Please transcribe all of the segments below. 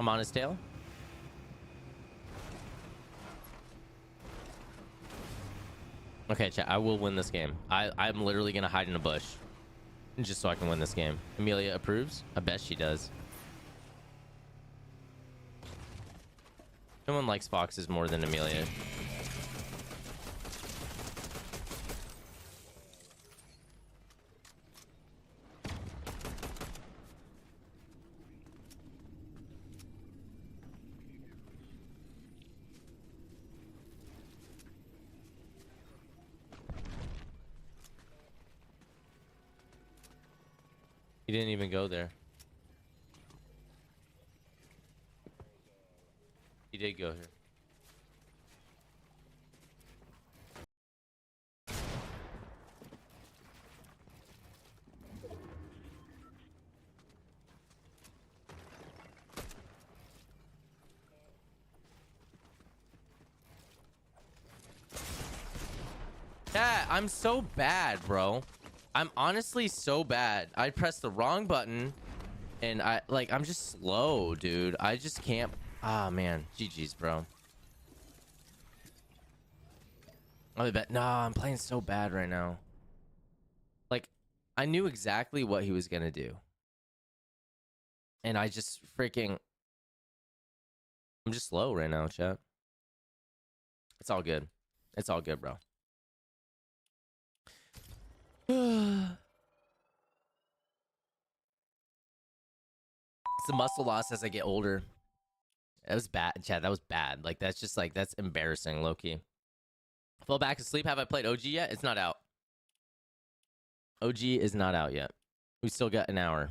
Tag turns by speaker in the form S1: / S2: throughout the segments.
S1: I'm on his tail. Okay, chat. I will win this game. I'm literally gonna hide in a bush just so I can win this game. Amelia approves. I bet she does. No one likes foxes more than Amelia. He didn't even go there. He did go here. Yeah, I'm so bad, bro. I'm honestly so bad. I pressed the wrong button and I'm just slow, dude. I just can't. Ah, man. GG's, bro. I bet. Nah, I'm playing so bad right now. Like, I knew exactly what he was gonna do. And I just freaking. I'm just slow right now, chat. It's all good. It's all good, bro. It's the muscle loss as I get older. That was bad, Chad. That was bad. Like, that's just like, that's embarrassing, low-key. Fell back asleep. Have I played OG yet? It's not out. OG is not out yet. We still got an hour.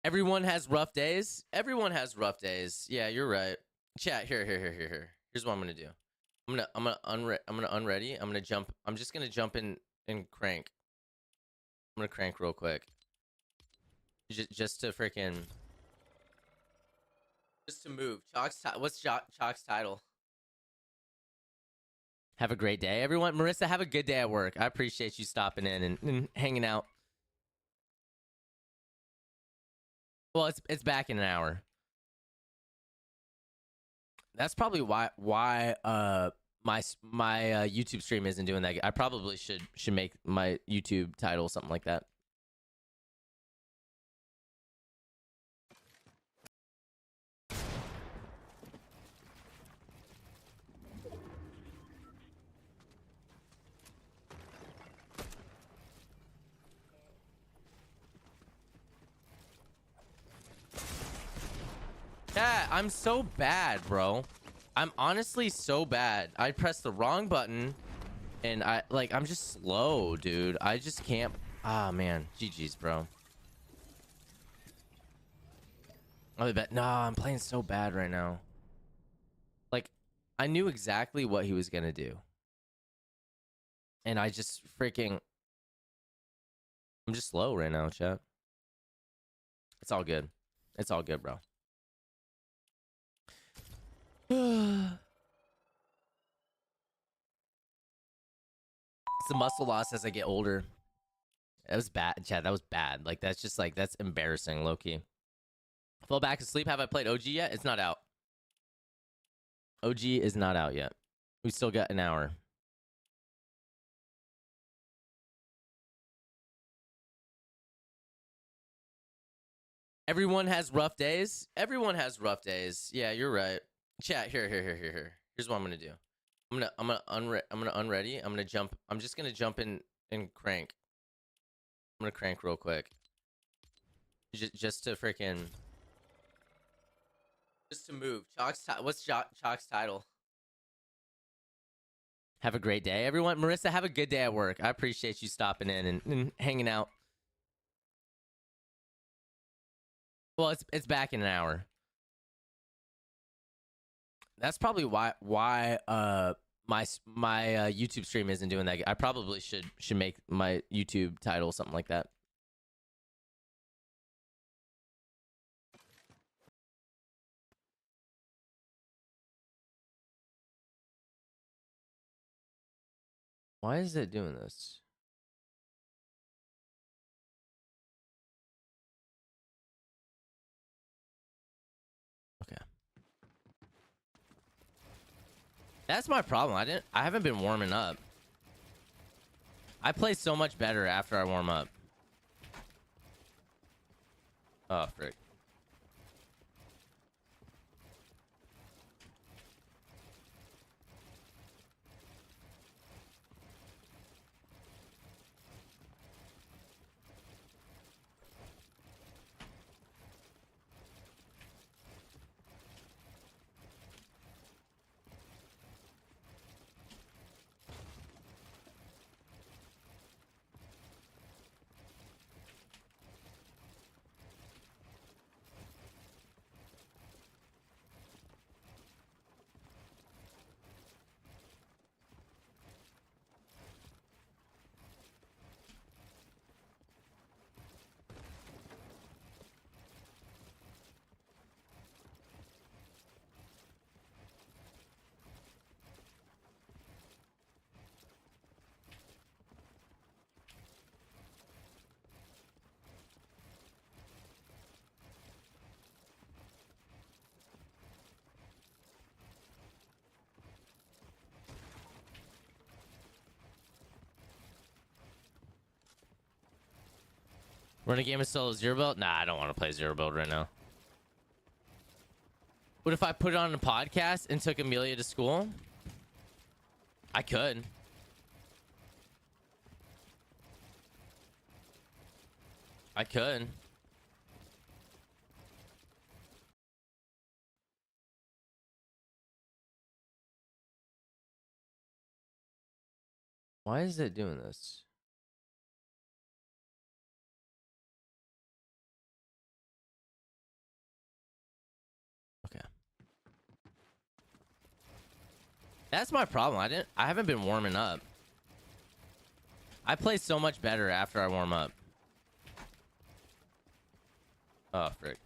S1: Everyone has rough days. Everyone has rough days. Yeah, you're right. Chat, here. Here's what I'm gonna do. I'm gonna unready. I'm gonna jump. I'm just gonna jump in and crank. I'm gonna crank real quick. Just to freaking. Just to move. What's Chalk's title? Have a great day, everyone. Marissa, have a good day at work. I appreciate you stopping in and hanging out. Well, it's back in an hour. That's probably why my YouTube stream isn't doing that. I probably should make my YouTube title something like that. Yeah, I'm so bad, bro. I'm honestly so bad. I pressed the wrong button and I'm just slow, dude. I just can't. Ah, man. GG's, bro. I bet. Nah, I'm playing so bad right now. Like, I knew exactly what he was gonna do. And I just freaking. I'm just slow right now, chat. It's all good. It's all good, bro. It's the muscle loss as I get older. That was bad, Chad. That was bad. Like, that's just like, that's embarrassing, low-key. Fell back asleep. Have I played OG yet? It's not out. OG is not out yet. We still got an hour. Everyone has rough days. Everyone has rough days. Yeah, you're right. Chat, here. Here's what I'm gonna do. I'm gonna unready. I'm gonna jump. I'm just gonna jump in and crank. I'm gonna crank real quick. Just to freaking. Just to move. What's Chalk's title? Have a great day, everyone. Marissa, have a good day at work. I appreciate you stopping in and hanging out. Well, it's back in an hour. That's probably why my YouTube stream isn't doing that. I probably should make my YouTube title something like that. Why is it doing this? That's my problem. I haven't been warming up. I play so much better after I warm up. Oh, frick. Run a game of solo zero build? Nah, I don't want to play zero build right now. What if I put it on a podcast and took Amelia to school? I could. I could. Why is it doing this? Okay. That's my problem. I haven't been warming up. I play so much better after I warm up. Oh, frick.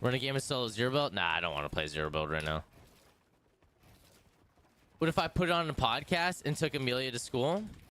S1: Run a game of solo zero build? Nah, I don't want to play zero build right now. What if I put it on a podcast and took Amelia to school?